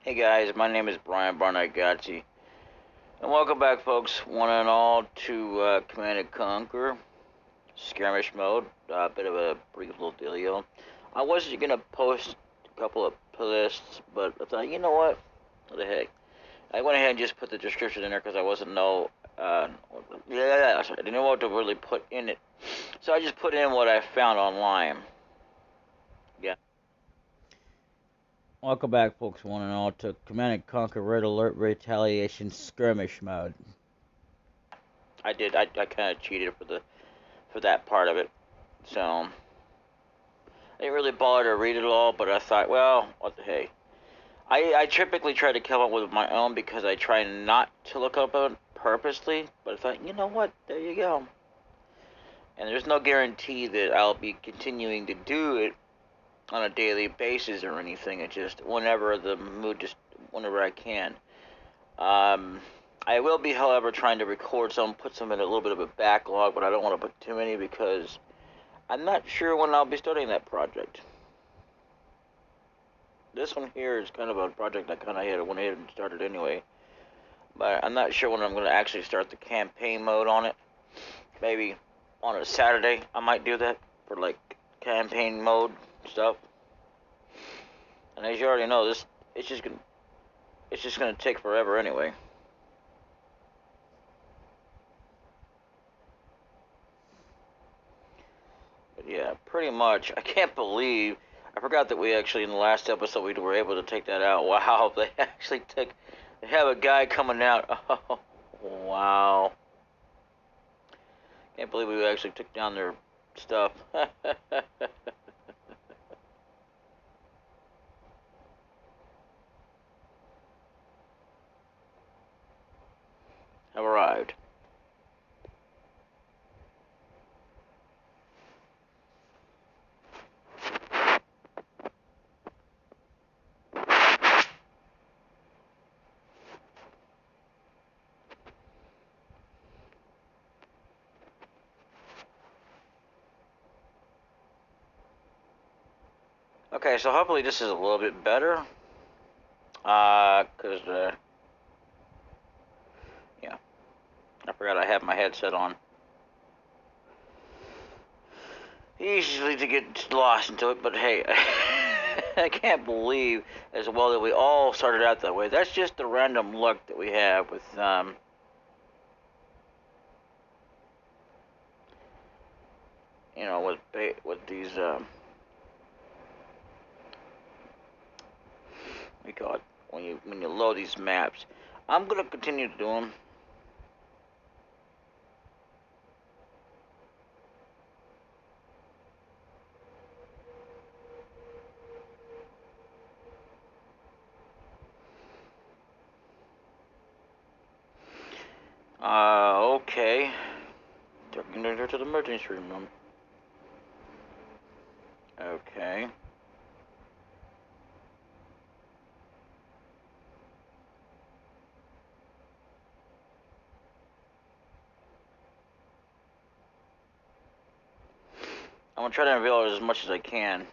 Hey guys, my name is Brian Barnett Gotzi, and welcome back, folks, one and all, to Command and Conquer Skirmish mode. A bit of a brief little dealio. I wasn't gonna post a couple of playlists, but I thought, you know what the heck? I went ahead and just put the description in there because I wasn't I didn't know what to really put in it, so I just put in what I found online. Yeah. Welcome back, folks, one and all, to Command and Conquer Red Alert Retaliation Skirmish mode. I kind of cheated for that part of it, so I didn't really bother to read it all. But I thought, well, what the hey. I typically try to come up with my own because I try not to look up it purposely. But I thought, you know what? There you go. And there's no guarantee that I'll be continuing to do it on a daily basis or anything. It's just whenever the mood, just whenever I can. Um, I will be, however, trying to record some, put some in a little bit of a backlog, but I don't want to put too many because I'm not sure when I'll be starting that project. This one here is kind of a project I kind of had went ahead and started anyway, but I'm not sure when I'm going to actually start the campaign mode on it. Maybe on a Saturday I might do that for like campaign mode stuff. And as you already know, this it's just gonna take forever anyway. But yeah, pretty much. I can't believe I forgot that we actually in the last episode we were able to take that out. Wow, they actually took. They have a guy coming out. Oh, wow. Can't believe we actually took down their stuff. Have arrived. Okay, so hopefully this is a little bit better. Yeah, I forgot I have my headset on. Easily to get lost into it, but hey, I can't believe as well that we all started out that way. That's just the random luck that we have with with these we call it when you load these maps. I'm gonna continue to do them. Okay. Taking her to the emergency room. Okay. I'm gonna try to unveil it as much as I can.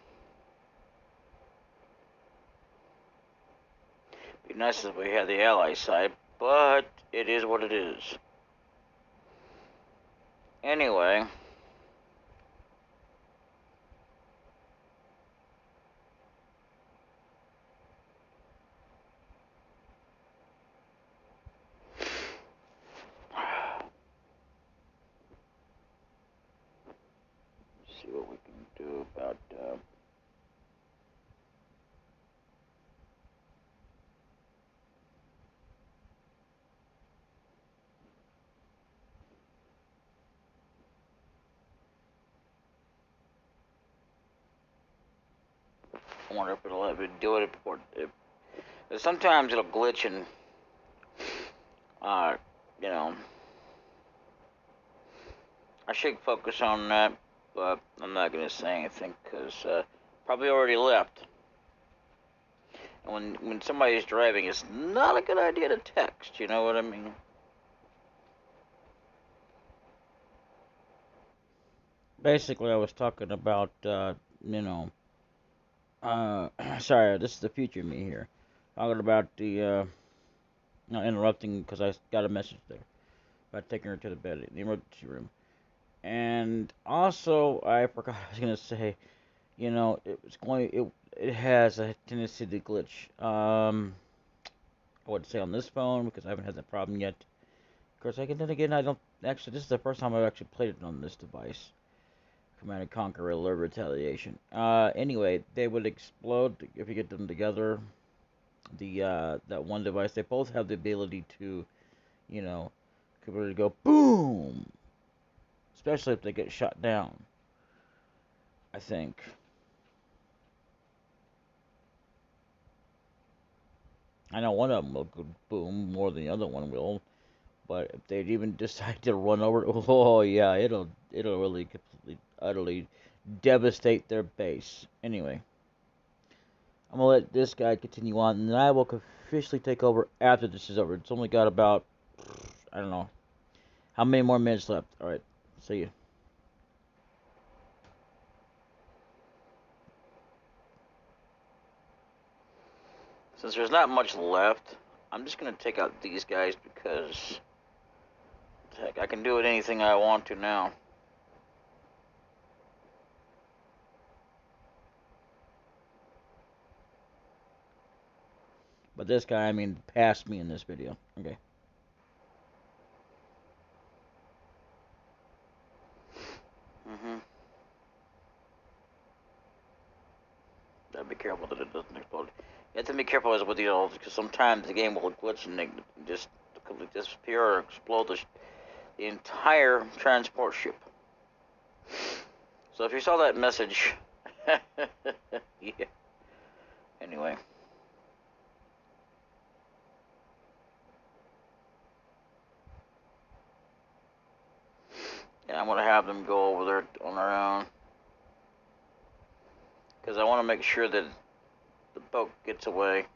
Be nice if we had the ally side, but it is what it is. Anyway. See what we can do about I wonder if it'll ever do it before. Sometimes it'll glitch and, uh, you know, I should focus on that, but I'm not gonna say anything because probably already left. And when somebody's driving, it's not a good idea to text. You know what I mean? Basically, I was talking about, you know, sorry, this is the future me here. talking about the not interrupting because I got a message there about taking her to the bed, the emergency room. And also, I forgot I was gonna say, it has a tendency to glitch. I would say on this phone because I haven't had that problem yet. Of course, then again, I don't actually. This is the first time I've actually played it on this device. Command and Conquer Alert Retaliation. Anyway, they would explode if you get them together. That one device, they both have the ability to, you know, to go boom, especially if they get shot down. I think. I know one of them will go boom more than the other one will, but if they even decide to run over, oh yeah, it'll really completely, utterly devastate their base. Anyway, I'm gonna let this guy continue on, and then I will officially take over after this is over. It's only got about, I don't know, how many more minutes left. All right, see you. Since there's not much left, I'm just gonna take out these guys because, heck, I can do it anything I want to now. But this guy, I mean, passed me in this video. Okay. Gotta be careful that it doesn't explode. You have to be careful with these all because sometimes the game will glitch and they just completely disappear or explode the entire transport ship. So if you saw that message, yeah. Anyway. Yeah, I'm gonna have them go over there on their own because I want to make sure that the boat gets away.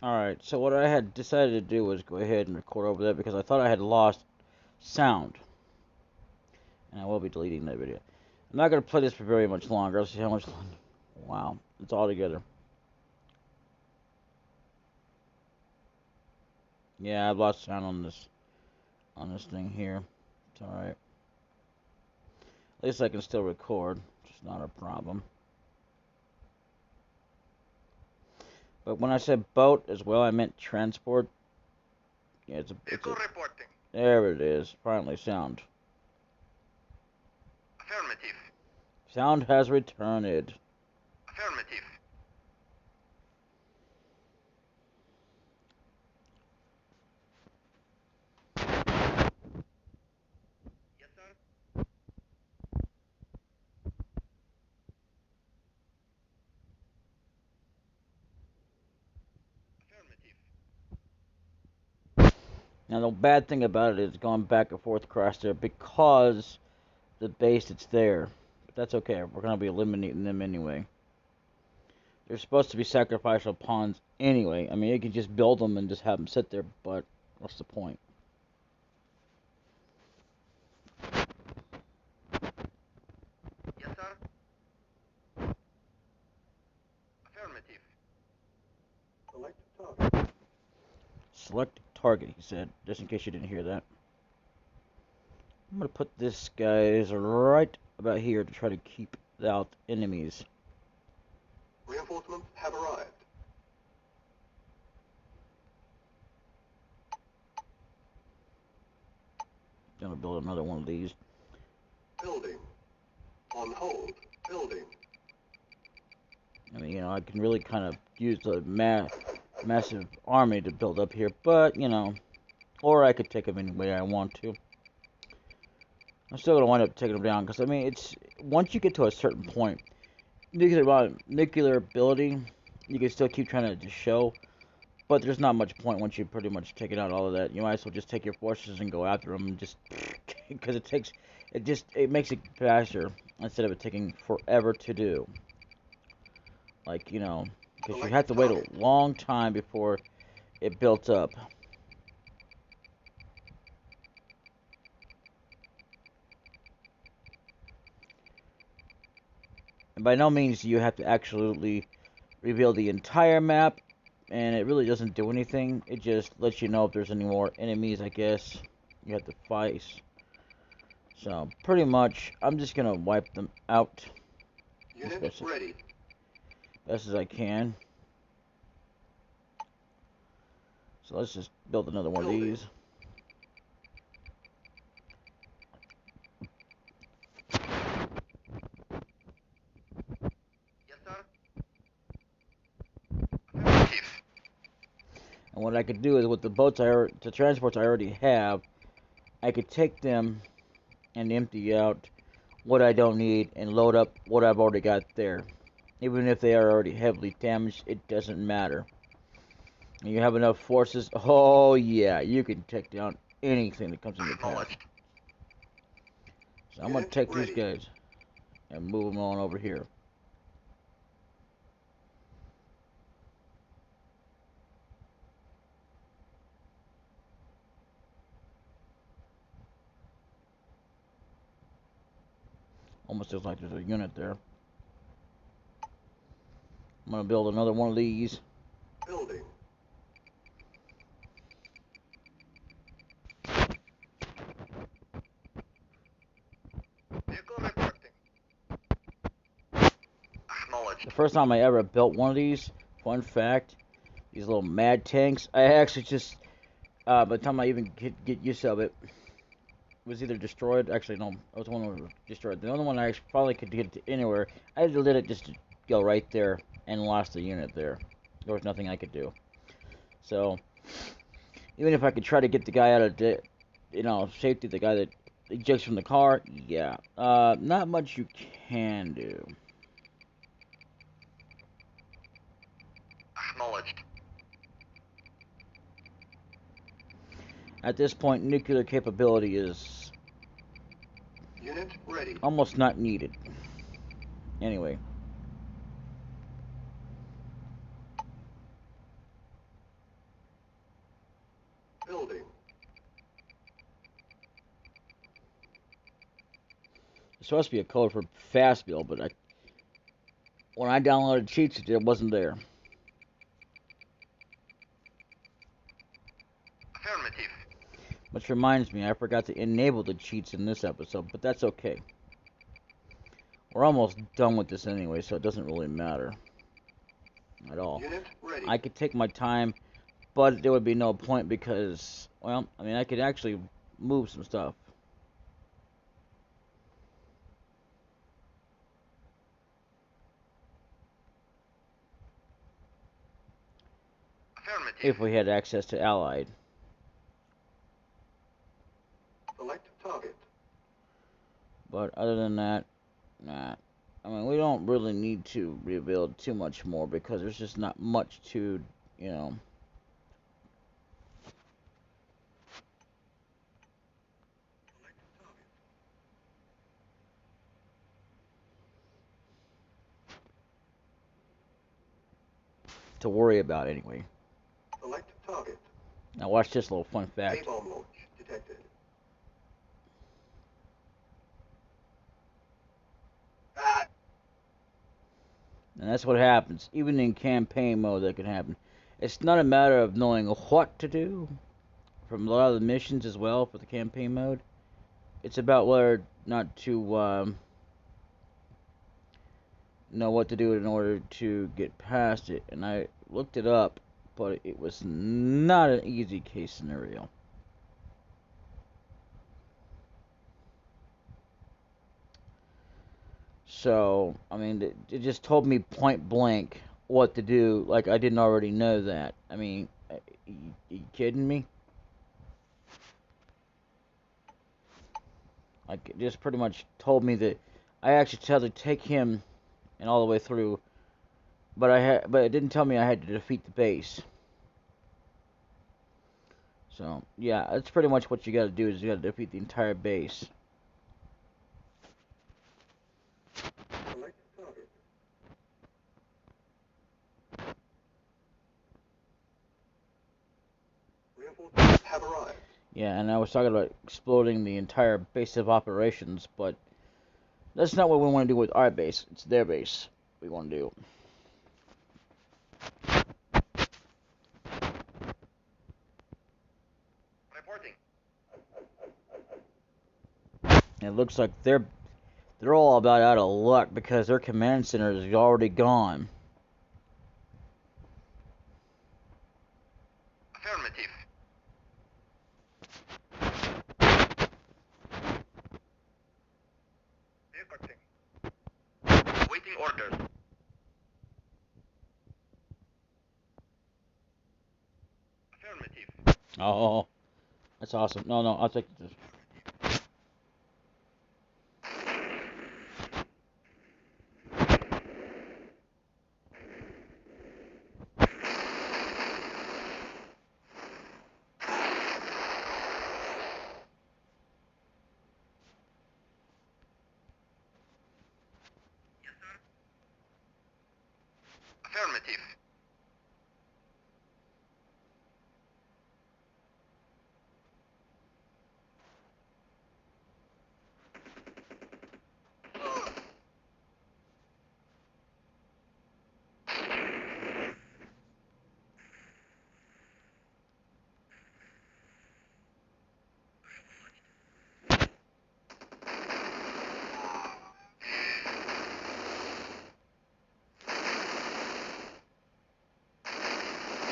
Alright, so what I had decided to do was go ahead and record over that because I thought I had lost sound. And I will be deleting that video. I'm not going to play this for very much longer. Let's see how much longer. Wow, it's all together. Yeah, I've lost sound on this thing here. It's alright. At least I can still record. It's not a problem. But when I said boat as well, I meant transport. Yeah, it's a reporting. There it is. Finally, sound. Affirmative. Sound has returned. Affirmative. Yes, sir. Affirmative. Now the bad thing about it is going back and forth across there because the base it's there. But that's okay. We're gonna be eliminating them anyway. They're supposed to be sacrificial pawns anyway. I mean, you can just build them and just have them sit there, but what's the point? Yes, sir. Affirmative. Select target. Select target, he said, just in case you didn't hear that. I'm gonna put this guys right about here to try to keep out enemies. Reinforcements have arrived. Gonna build another one of these. Building. On hold. Building. I mean, I can really kind of use a massive army to build up here, but, or I could take them any way I want to. I'm still going to wind up taking them down, because, I mean, once you get to a certain point, nuclear ability, you can still keep trying to show, but there's not much point once you pretty much taken out all of that. You might as well just take your forces and go after them, and just, because it makes it faster, instead of it taking forever to do. Like, because you have to wait a long time before it built up. And by no means do you have to absolutely reveal the entire map, and it really doesn't do anything. It just lets you know if there's any more enemies, I guess, you have to fight. So, pretty much, I'm just going to wipe them out best as I can. So let's just build another one of these. Yes, sir. Affirmative. And what I could do is with the the transports I already have, I could take them and empty out what I don't need and load up what I've already got there. Even if they are already heavily damaged, it doesn't matter. And you have enough forces, oh yeah, you can take down anything that comes in your path. So I'm going to take these guys and move them on over here. Almost looks like there's a unit there. I'm going to build another one of these. Building. Vehicle reporting. Acknowledged. The first time I ever built one of these, fun fact, these little mad tanks, I actually just, by the time I even get used to it, was either destroyed. Actually, no, it was one that was destroyed. The other one I actually probably could get to anywhere. I had to let it just go right there and lost the unit there. There was nothing I could do. So, even if I could try to get the guy out of safety, the guy that ejects from the car, yeah, not much you can do. Acknowledged. At this point, nuclear capability is Unit ready. almost not needed. Anyway. Building. It's supposed to be a code for fast build, but when I downloaded cheats, it wasn't there. Affirmative. Which reminds me, I forgot to enable the cheats in this episode, but that's okay. We're almost done with this anyway, so it doesn't really matter at all. Unit ready. I could take my time, but there would be no point because, well, I mean, I could actually move some stuff. Affirmative. If we had access to Allied. Select target. But other than that, nah. I mean, we don't really need to rebuild too much more because there's just not much to, to worry about anyway. Select target. Now watch this little fun fact. A-bomb launch detected. And that's what happens. Even in campaign mode, that can happen. It's not a matter of knowing what to do from a lot of the missions as well for the campaign mode. It's about whether not to know what to do in order to get past it. And I looked it up, but it was not an easy case scenario. So, I mean, it just told me point blank what to do, like I didn't already know that. I mean, you kidding me? Like, it just pretty much told me that I actually had to take him and all the way through, but it didn't tell me I had to defeat the base. So, yeah, that's pretty much what you gotta do, is you gotta defeat the entire base. Select target. Reinforcements have arrived. Yeah, and I was talking about exploding the entire base of operations, but that's not what we want to do with our base. It's their base we want to do. Reporting. And it looks like they're all about out of luck because their command center is already gone. Affirmative. Reporting. Waiting orders. Affirmative. Oh, that's awesome. No, I'll take this. Affirmative.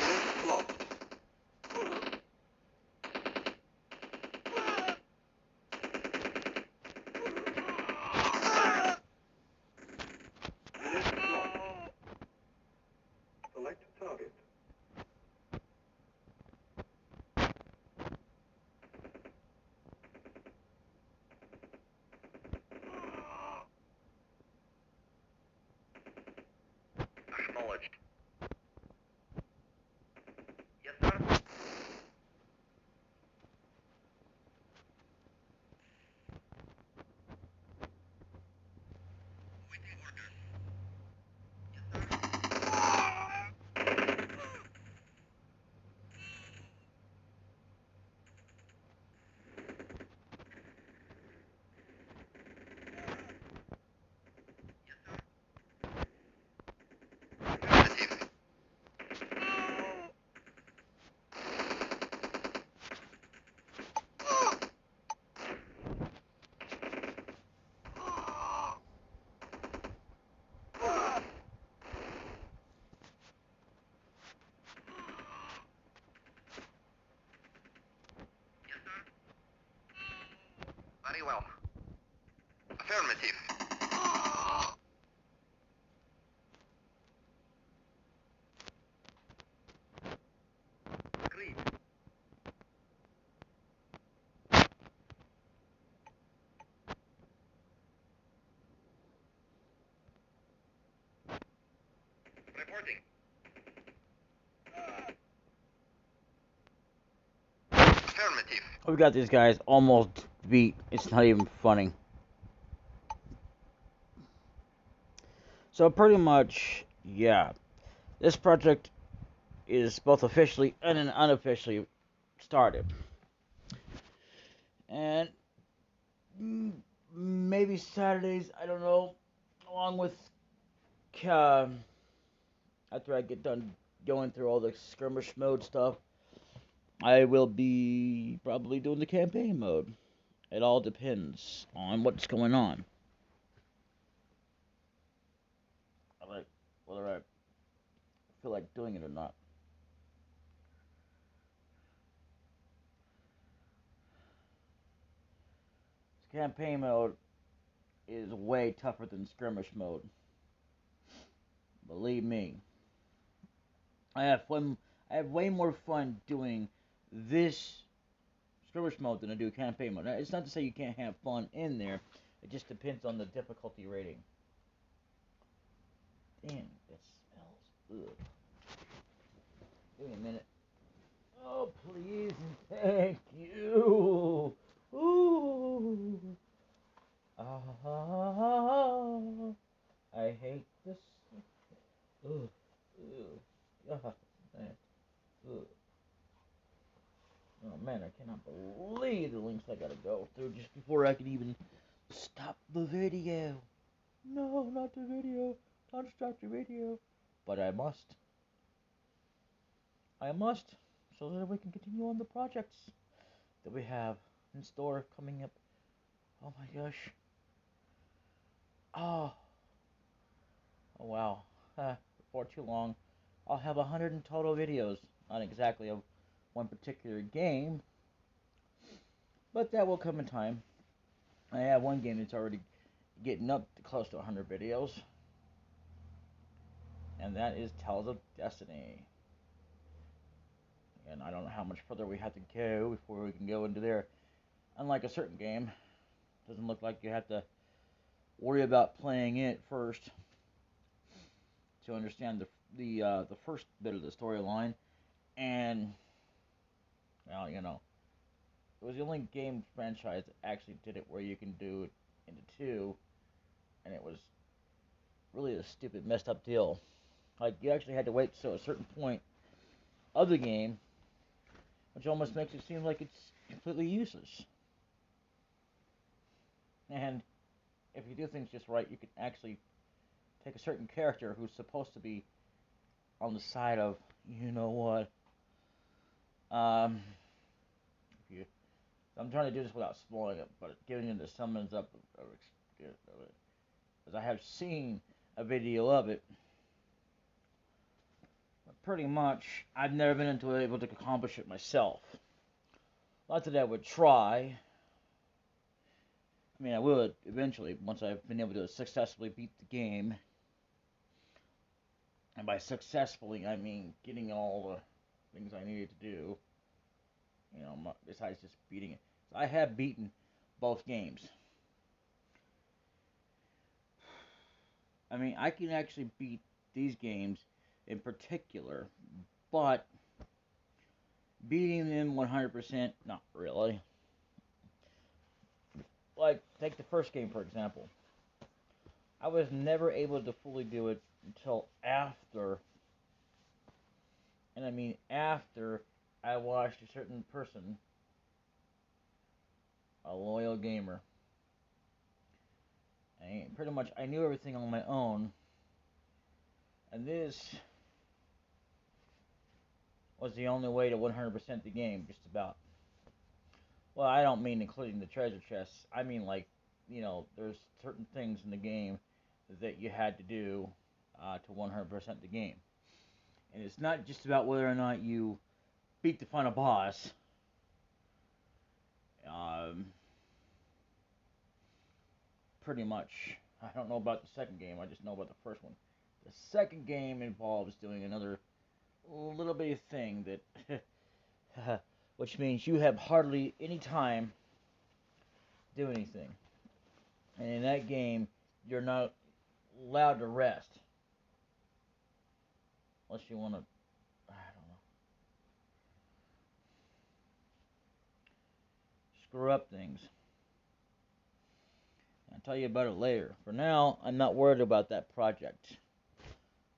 Unit lost. Unit lost. Select target. Acknowledged. Yes, sir. Waiting orders. Affirmative. Very well. Affirmative. Agreed. Reporting. Affirmative. We got these guys almost beat. It's not even funny. So pretty much, yeah, this project is both officially and unofficially started. And maybe Saturdays, I don't know, along with uh, after I get done going through all the skirmish mode stuff, I will be probably doing the campaign mode. It all depends on what's going on. Like whether I feel like doing it or not. Campaign mode is way tougher than skirmish mode. Believe me. I have fun. I have way more fun doing this skirmish mode than I do campaign mode. Now, it's not to say you can't have fun in there. It just depends on the difficulty rating. Damn, that smells. Ugh. Give me a minute. Oh, please and thank you. Ooh. Ah, I hate this. Ugh. Ugh. Ah, man. Ugh. Oh man, I cannot believe the links I gotta go through just before I can even stop the video. No, not the video. Don't stop the video. But I must. I must, so that we can continue on the projects that we have in store coming up. Oh my gosh. Oh. Oh wow. Before too long, I'll have 100 in total videos, not exactly of one particular game, but that will come in time. I have one game that's already getting up to close to 100 videos, and that is Tales of Destiny. And I don't know how much further we have to go before we can go into there. Unlike a certain game, doesn't look like you have to worry about playing it first to understand the first bit of the storyline. And well, you know, it was the only game franchise that actually did it where you can do it into two, and it was really a stupid, messed up deal. Like you actually had to wait till a certain point of the game, which almost makes it seem like it's completely useless. And if you do things just right, you can actually take a certain character who's supposed to be on the side of, you know what, if you, I'm trying to do this without spoiling it, but giving you the summons up of it, because I have seen a video of it. But pretty much, I've never been able to accomplish it myself. Not that I would try. I mean, I would eventually once I've been able to successfully beat the game. And by successfully, I mean getting all the things I needed to do. You know, besides just beating it. So I have beaten both games. I mean, I can actually beat these games in particular, but beating them 100%, not really. Like, take the first game, for example. I was never able to fully do it until after, and I mean after, I watched a certain person, a loyal gamer. And pretty much, I knew everything on my own, and this was the only way to 100% the game, just about. Well, I don't mean including the treasure chests. I mean, like, you know, there's certain things in the game that you had to do to 100% the game. And it's not just about whether or not you beat the final boss. Um, Pretty much. I don't know about the second game, I just know about the first one. The second game involves doing another little bitty thing that, which means you have hardly any time to do anything. And in that game, you're not allowed to rest. Unless you want to, I don't know, screw up things. I'll tell you about it later. For now, I'm not worried about that project.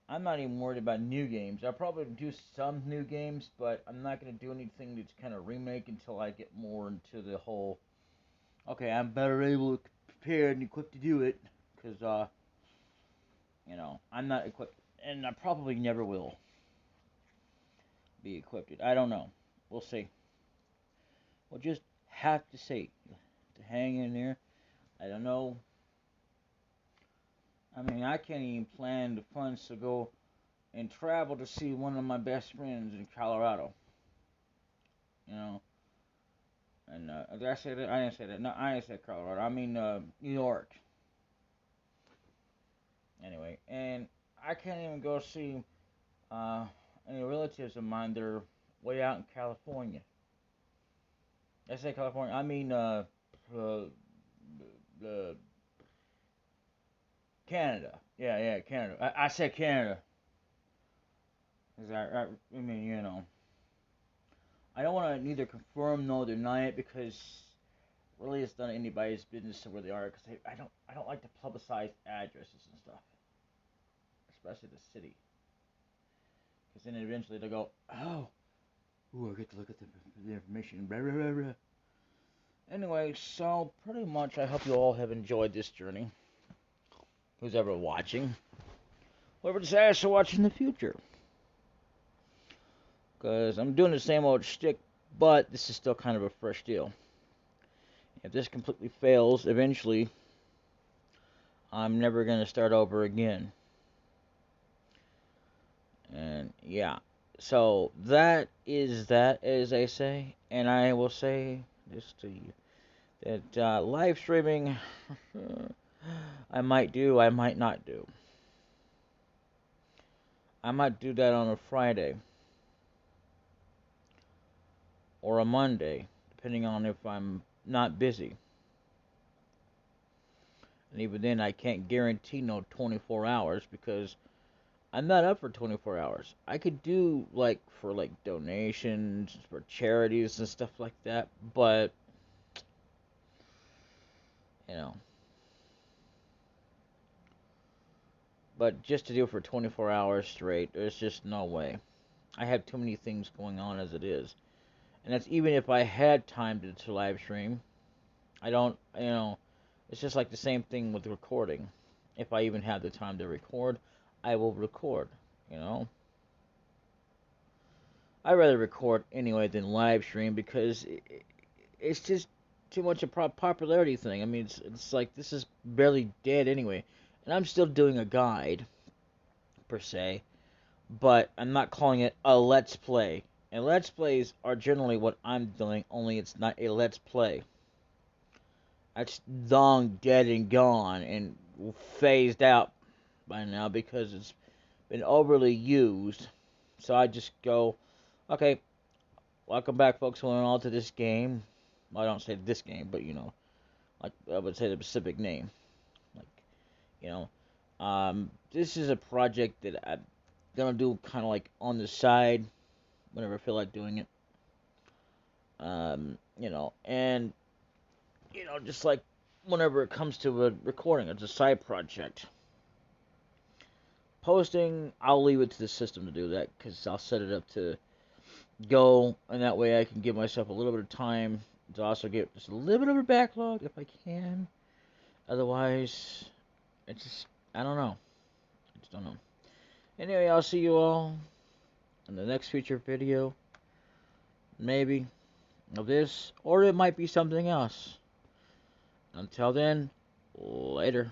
I'm not even worried about new games. I'll probably do some new games, but I'm not going to do anything that's kind of remake until I get more into the whole, okay, I'm better able, prepared, and equipped to do it. Because, you know, I'm not equipped. And I probably never will be equipped. I don't know. We'll see. We'll just have to see. To hang in there. I don't know. I mean, I can't even plan the funds to go and travel to see one of my best friends in Colorado. You know, and did I say that? I didn't say that. No, I didn't say Colorado. I mean New York. Anyway, and I can't even go see any relatives of mine. They're way out in California. I say California. I mean uh, Canada. Yeah, Canada. I said Canada. 'Cause I mean, I don't want to neither confirm nor deny it because really it's none of anybody's business where they are. Because I don't like to publicize addresses and stuff, especially the city. Because then eventually they'll go, oh, ooh, I get to look at the information. Blah, blah, blah, blah. Anyway, so pretty much I hope you all have enjoyed this journey. Who's ever watching, whoever decides to watch in the future. Because I'm doing the same old shtick, but this is still kind of a fresh deal. If this completely fails, eventually, I'm never going to start over again. And yeah, so that is that, as they say. And I will say this to you that live streaming, I might do, I might not do. I might do that on a Friday or a Monday, depending on if I'm not busy. And even then, I can't guarantee no 24 hours because I'm not up for 24 hours. I could do for donations for charities and stuff like that, but you know, but just to do it for 24 hours straight, there's just no way. I have too many things going on as it is. And that's even if I had time to live stream. I don't, it's just like the same thing with recording. If I even have the time to record, I will record, you know. I'd rather record anyway than live stream because it's just too much a popularity thing. I mean, it's like this is barely dead anyway. And I'm still doing a guide, per se, but I'm not calling it a let's play. And let's plays are generally what I'm doing, only it's not a let's play. That's long dead and gone and phased out by now because it's been overly used. So I just go, okay, welcome back, folks, all to this game. Well, I don't say this game, but like I would say the specific name. Like, you this is a project that I'm gonna do kind of like on the side whenever I feel like doing it. And just like whenever it comes to a recording, it's a side project. Posting, I'll leave it to the system to do that because I'll set it up to go, and that way I can give myself a little bit of time to also get just a little bit of a backlog if I can. Otherwise, it's just, I don't know. I just don't know. Anyway, I'll see you all in the next future video. Maybe of this, or it might be something else. Until then, later.